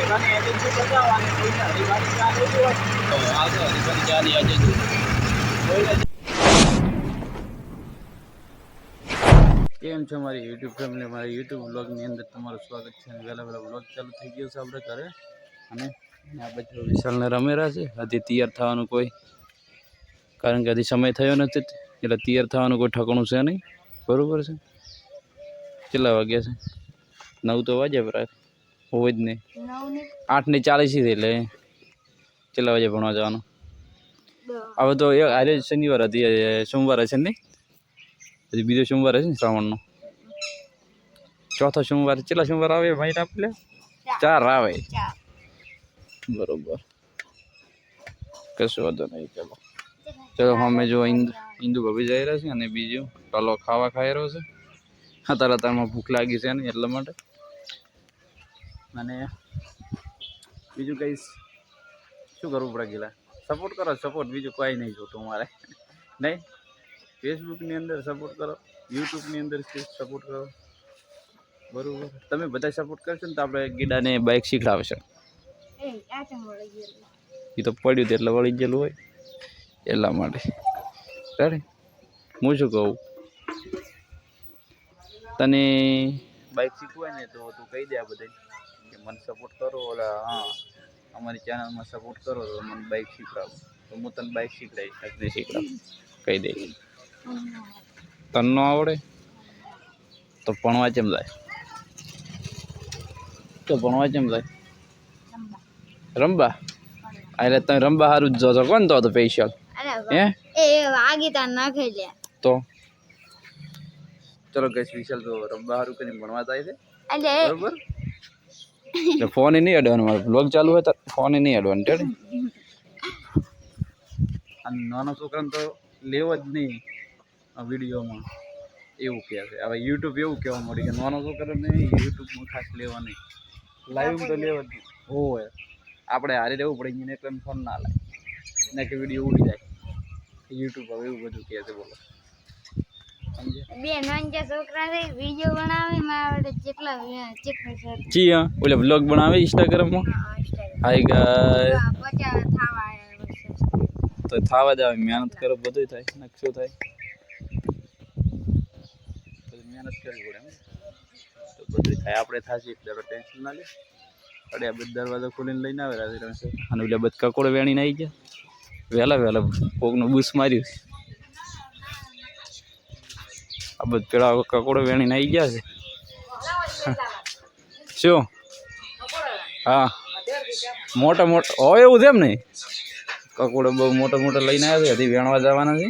કેમ છો મારી યુટ્યુબ ફેમિલી? મારી યુટ્યુબ બ્લોગની અંદર તમારું સ્વાગત છે. વહેલા બ્લોગ ચાલુ થઈ ગયો છે આપણે ઘરે, અને આ બધું વિશાલને રમેરા છે. હજી તૈયાર થવાનું કોઈ, કારણ કે હજી સમય થયો નથી, એટલે તૈયાર થવાનું કોઈ ઠકાણું છે નહીં. બરાબર છે? કેટલા વાગ્યા છે? 9 તો વાગ્યા પ્રાય, હોય જ નહીં. 8:40 એટલે કેટલા વાગે ભણવા જવાનું? હવે તો આજે શનિવાર હતી, સોમવાર હશે નહીં? હજી બીજો સોમવાર હશે ને શ્રાવણનો? ચોથો સોમવાર. કેટલા સોમવાર આવે ભાઈ? આપણે 4 આવે. બરોબર, કશું વાંધો નહીં. ચલો અમે જો હિન્દુ ભાભી જઈ રહ્યા છે, અને બીજું કાલો ખાવા ખાઈ રહ્યો છે. અત્યારમાં ભૂખ લાગી છે ને એટલા માટે. અને બીજું કઈ શું કરવું પડે? ગયેલા સપોર્ટ કરો, સપોર્ટ. બીજું કોઈ નહીં જોતું મારે, નહીં. ફેસબુકની અંદર સપોર્ટ કરો, યુટ્યુબની અંદર સપોર્ટ કરો. બરાબર, તમે બધા સપોર્ટ કરશો ને તો આપણે ગીડાને બાઇક શીખડાવશે. એ તો પડ્યું હતું એટલે વળી ગયેલું હોય, એટલા માટે. રેડી? હું શું કહું તને, બાઇક શીખવાય ને તો તું કહી દે આ બધે કે મને સપોર્ટ કરો. ઓલા હા, અમારી ચેનલમાં સપોર્ટ કરો તો મને બાઇક શીખડાવો, તો હું તને બાઇક શીખડાવીશ. શીખડાવ કહી દે. તને ન આવડે તો ભણવા કેમ જાય? તો ભણવા કેમ જાય? રમવા. એટલે તમે રમવા સારું જ જો કોણ તો સ્પેશિયલ? તો ચલો ગઈ સ્પેશિયલ તો રમવા સારું કરીને ભણવા જાય છે. બરોબર, એટલે ફોન નહીં અડવાનું. મારો બ્લોગ ચાલુ હોય તો ફોન નહીં અડવાનું. ટેડી? અને નાના છોકરાને તો લેવો જ નહીં વિડીયોમાં, એવું કહે છે. હવે યુટ્યુબ એવું કહેવા મળ્યું કે નાનો છોકરાને યુટ્યુબમાં ખાસ લેવા નહીં, લાઈવ તો લેવા જ નહીં. હોય આપણે હારી રહેવું પડે, એને એકદમ ફોન ના લાગે ને કે વિડીયો ઉડી જાય. યુટ્યુબ હવે એવું બધું કહે છે. બોલો ઓલા બ્લોગ બનાવે ઇન્સ્ટાગ્રામમાં. હાય ગાય, તો થવા જ આવે. મહેનત કરો, બધું થાય. નકશો થાય, મહેનત કરવી પડે તો બધું થાય. આપણે થશે એક દાડો, ટેન્શન ના લે. અરે આ બધા દરવાજો ખોલીને લઈને આવે રાત્રે. અને એટલે બધા કકોડો વેણીને આવી ગયા વહેલા કોકનું બૂસ માર્યું. આ બધા પેલા કકોડો વેણીને આવી ગયા છે. શું? હા, મોટા હોય એવું છે એમ નહીં? કકોડો બહુ મોટા લઈને આવ્યા છે. હજી વેણવા જવાના છે.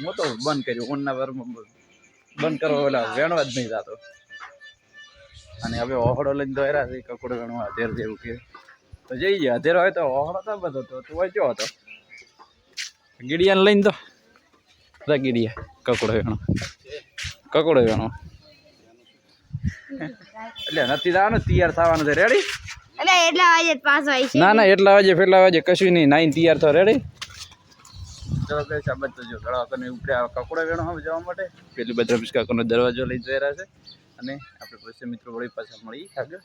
હું તો બંધ કર્યું ઓનના વારમાં, બંધ કરવા ઓલા વેણવા જ નહીં જતો. અને હવે ઓહળો લઈને દોર્યા છે કકોડો વેણવા. અધેર જેવું કે તો જઈ ગયા. અધેર હોય તો ઓહળો તો બધો હતો. તું હોય કયો હતો? ગીડિયાને લઈને તો ગીડિયા કકોડો વેણો એટલે નથી જવાનું, તૈયાર થવાનું છે. રેડી? ના એટલા વાગે ફેટલા વાગે કશું નહીં. 9 તૈયાર થો. રેડી? ચલો કઈ સાબત તો જો ઘણા ઉપડે કકોડા વેણો હવે જવા માટે પેલી બધા કાકોનો દરવાજો લઈ જઈ રહ્યા છે. અને આપણે પછી મિત્રો વળી પાછા મળી આગળ.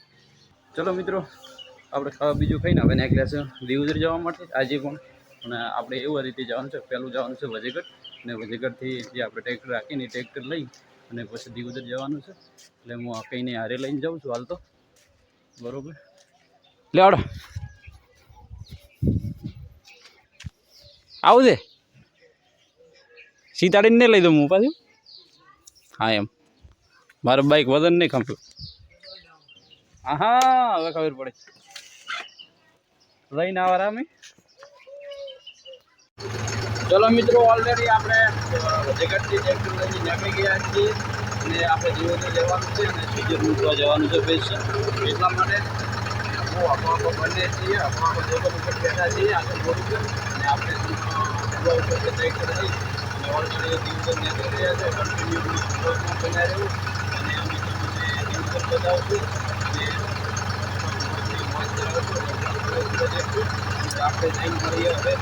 ચલો મિત્રો, આપણે ખાવા બીજું ખાઈને હવે નીકળ્યા છે દીવદર જવા માટે આજે પણ. અને આપણે એવી રીતે જવાનું છે. પહેલું જવાનું છે વજેગઢ, અને વજેગઢથી જે આપણે ટ્રેક્ટર રાખીને ટ્રેક્ટર લઈ અને પછી દીવદર જવાનું છે. એટલે હું કહીને હારે લઈને જાઉં છું હાલ તો. બરાબર, લે આવડો આવું છે. સીતાડીને નહીં લઈ દઉં હું પાછું. હા એમ, મારું બાઇક વજન નહીં ખંભ્યું. હા હવે ખબર પડે. લઈને આવા અમે. ચલો મિત્રો, ઓલરેડી આપણે વજેગઢથી ટ્રેક્ટર લઈને નીકળી ગયા છીએ. અને આપણે દીવદર જવાનું છે અને સીઝર મૂકવા જવાનું છે સ્પેશિયલ. એટલા માટે આપણો બંને છીએ, આપણો જગત ઉપર બેઠા છીએ આગળ રોડ ઉપર. અને આપણે ટ્રેક્ટર લઈ અને ઓલરેડી દીવદર નીકળી રહ્યા છે. કન્ટિન્યુ બનાવી રહ્યું અને અમે દીવદર બતાવશું. આપણે જઈને મળીએ હવે.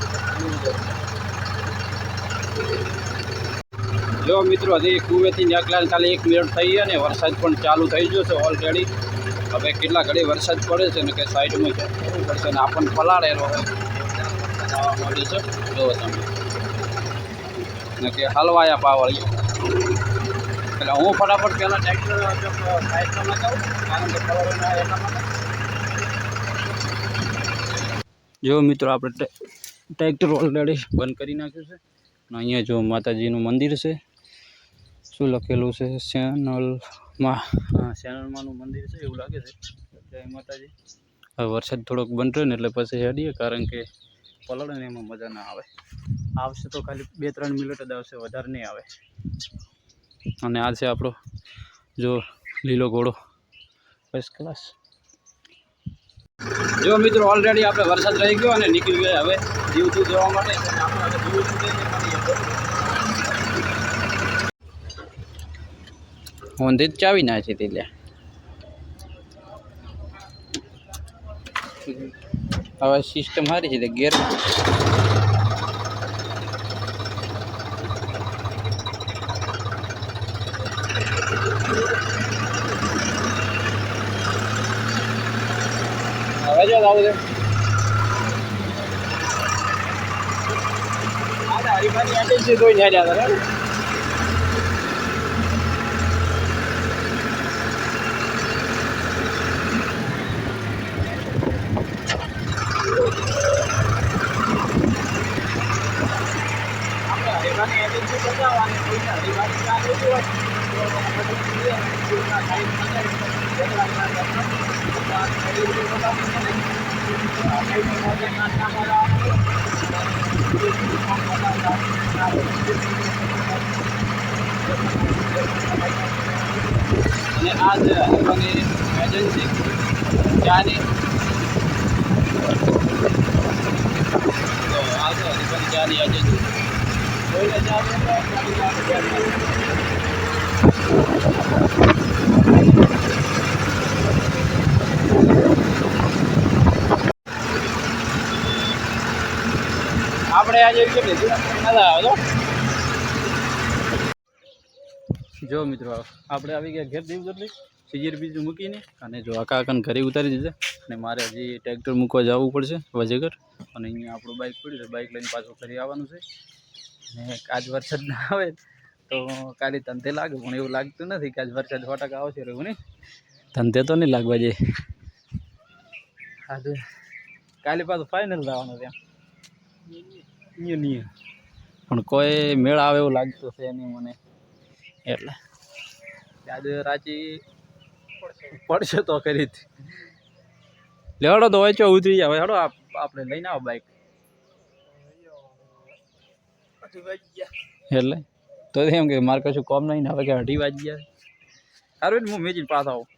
જો મિત્રો હજી કુવેથી નીકળ્યા ખાલી 1 મિનિટ થઈ અને વરસાદ પણ ચાલુ થઈ ગયો છે ઓલરેડી. હવે કેટલા ઘડી વરસાદ પડે છે ને કે સાઈડમાં જવું પડશે ને આપણને પલાળે આવવા મળે છે. જો તમે ને કે હલવાયા પાવળિયો એટલે હું ફટાફટ પહેલાં ટ્રેક્ટર સાઈડમાં લગાવું કારણ કે પલાળવાના એટલા માટે. જો મિત્રો આપણે ટ્રેક્ટર ઓલરેડી બંધ કરી નાખ્યું છે. અહીંયા જો માતાજીનું મંદિર છે. શું લખેલું છે ચેનલમાંનું મંદિર છે એવું લાગે છે. જય માતાજી. હવે વરસાદ થોડોક બંધ રહ્યો ને એટલે પછી હેડીએ કારણ કે પલળે ને એમાં મજા ના આવે. આવશે તો ખાલી 2-3 મિનિટ જ આવશે, વધારે નહીં આવે. અને આ છે આપણો જો લીલો ઘોડો ફર્સ્ટ ક્લાસ. જો મિત્રો ઓલરેડી આપણે વરસાદ રહી ગયો અને નીકળી ગયા હવે દીવથી જવા માટે. આપણે હવે દીવથી ઊંધી જ ચાવી નાખી હતી. લે હવે સિસ્ટમ સારી છે. ગેર હવે જો આવું છે હરીફાની એજન્સી જોઈ ને રહ્યા. અને આ છે હરીફાની એજન્સી ચાની. તો આ છે હરીફાની ચાની એજન્સી. જોઈને આપણે આજે જો મિત્રો આપણે આવી ગયા ઘેર દીવ એટલે સીજર બીજું મૂકીને અને જો આકાને ઘરે ઉતારી દીધા. અને મારે હજી ટ્રેક્ટર મૂકવા જવું પડશે વજેગર. અને અહીંયા આપણું બાઇક પડ્યું છે, બાઇક લઈને પાછું ઘરે આવવાનું છે. અને આજ વરસાદ ના આવે તો કાલે ધંધે લાગે, પણ એવું લાગતું નથી કે આજ વરસાદ 100% આવશે. એવું નહીં, ધંધે તો નહીં લાગવા જાય. આજે કાલે પાછું ફાઇનલ જવાનું ત્યાં પણ કોઈ મેળ આવે એવું લાગતું છે નહીં મને. એટલે આજે રાચી પડશે તો કરી લેવાડો તો હોય ચો ઉતરી જાય. હેડો આપણે લઈને આવો બાઈક. એટલે તો એમ કે મારે કશું કોમ નહીં ને હવે કે 2:30 વાગી ગયા. સારું ને હું મેચીને પાછો આવું,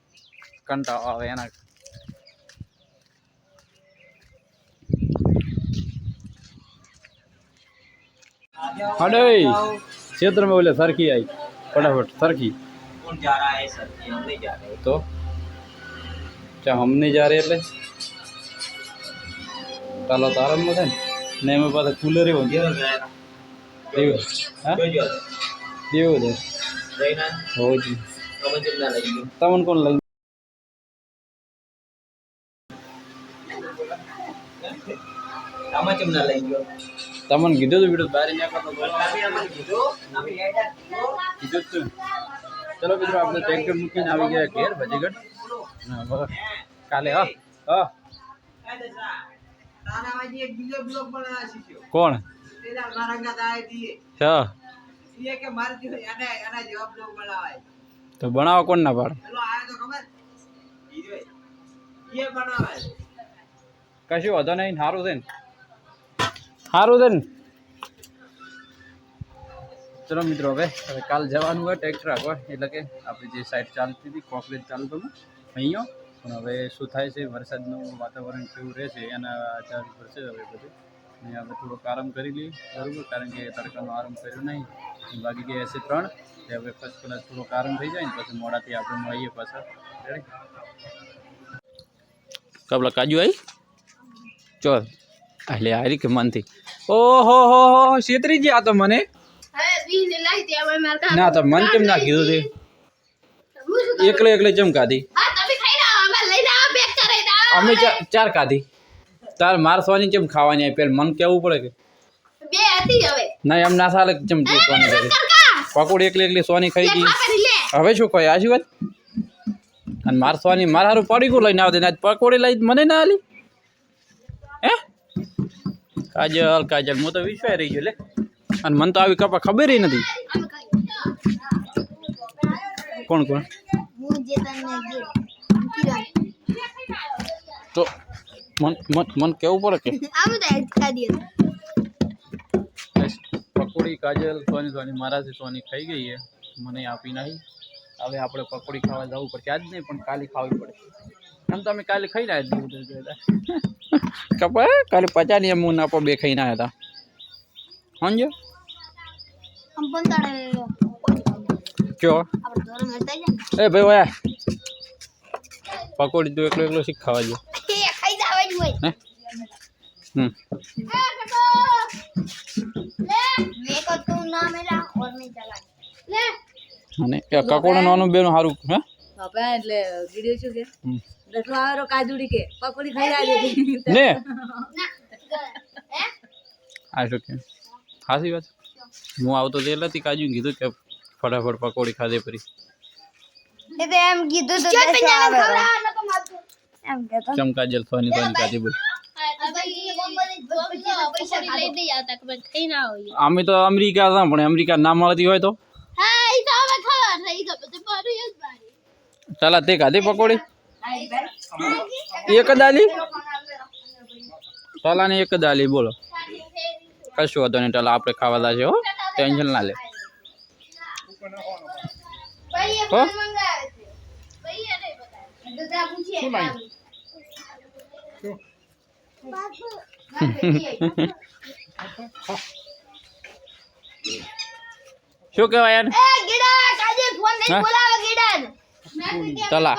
કંટાળો આવે એના. अरे क्षेत्र में बोले सरखी आई फटाफट सरखी। कौन जा रहा है सरखी? हम नहीं जा रहे। तो क्या हम नहीं जा रहे એટલે ચાલો તો આરામમાં થાય ને એમાં પાછા કુલર એવો દેવો હા દેવો છે હોજી તમને કોણ લઈ તમને કીધું તો વિડીયો બહાર ના કરતો કીધું તું. ચલો મિત્રો આપણે ટ્રેક્ટર મૂકીને આવી ગયા ઘેર ભજીગઢ. કાલે હા હા કોણ તો બનાવો કોણ ના પાડે કશું વાંધો નહીં. સારું છે ને સારું છે ને. ચલો મિત્રો હવે કાલ જવાનું હોય ટ્રેક્ટર આગળ એટલે કે આપણી જે સાઈડ ચાલતી હતી કોકરેજ ચાલતું અહીંયા પણ હવે શું થાય છે વરસાદનું વાતાવરણ કેવું રહેશે એના આધાર પર છે. હવે બધું અહીંયા હવે થોડોક આરામ કરી લઈએ બરાબર કારણ કે તડકાનો આરામ કર્યો નહીં. બાકી ગયા હશે 3 હવે ફર્સ્ટ ક્લાસ થોડોક આરામ થઈ જાય ને પછી મોડાથી આપણે મળીએ પાછા. કપડા કાજુ આવી ચોલ એટલે હારી કે મનથી ઓહો હો છેતરી ગયા તો મને ના તો મન કેમ ના કીધું તે એકલે એકલે ચમ ખાધી અમે ચાર ખાધી તાર માર સોની ચમ ખાવાની પેલ મન કેવું પડે કે ના એમ ના ચાલે ચમ સોની ખાધી પકોડી એકલી એકલી સોની ખાઈ ગઈ હવે શું કહે આજી વાત અને માર સોની માર હારું પડીકું લઈને આવતી ને પકોડી લઈ મને ના આલી હે કાજલ કાજલ હું તો વિશ્વાસ રહી ગયો લે અને મને તો આવી કપા ખબર નથી કોણ કોણ તો મન કેવું પડે કે પકોડી કાજલ સોની સોની મારાથી સોની ખાઈ ગઈ છે મને આપી નહીં હવે આપણે પકોડી ખાવા જવું પડશે આજ નહીં પણ કાલે ખાવી પડે એમ તો અમે કાલે ખાઈ ના કપા કાલે 50 ની હું ના બે ખાઈ ના હતા સમજો ક્યો એ ભાઈ ઓયા પકોડી તો એકલો એકલો શીખ ખાવા જો અને કકોડા નાનું બેનું સારું હે બાપા એટલે વિડિયો શું કે દસવા વાળો કાજુડી કે પકોડી ખાઈ આવી ને આ શું કે હાસી વાત હું આવતો તે લતી કાજુ કીધું કે ફટાફટ પકોડી ખાધે પરી એ તો એમ કીધું તો એમ કહેતો ચમકાજલ સોની સોની કાધી બોલ અમે તો અમેરિકા હતા પણ અમેરિકા ના મળતી હોય તો ચાલા તે ખાધી પકોડી એક જ આલી ચાલા ને એક જ આલી બોલો કશું હતો નહીં ચાલો આપણે ખાવા દા છે હો ટેન્શન ના લે હો શું કહેવાય યાર ચલા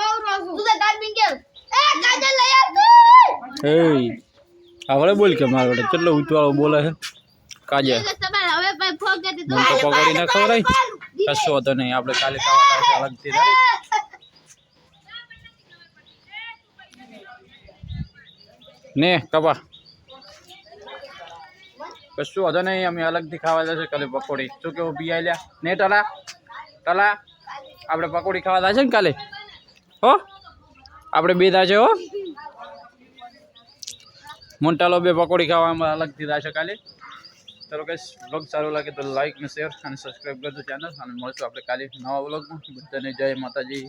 હવે બોલ કે મારો કેટલો ઉચવાળો બોલે છે કાજે મને તો પકોડી ના ખવડાય કશો હતો નહીં આપણે કાલે ખાવા અલગથી ને કપા કશું હતો નહીં અમે અલગથી ખાવા જશે કાલે પકોડી શું કેવું પીઆઈ લ્યા ને ટલા ટલા આપણે પકોડી ખાવા જશે ને કાલે હો આપણે બે થશે હો મોટાલો બે પકોડી ખાવામાં અલગથી થશે કાલે ચાલો ગાઈસ વ્લોગ સારો લાગે તો લાઈક ને શેર અને સબસ્ક્રાઈબ કરજો ચેનલ અને મળશું આપણે કાલે નવા વ્લોગમાં બધાને જય માતાજી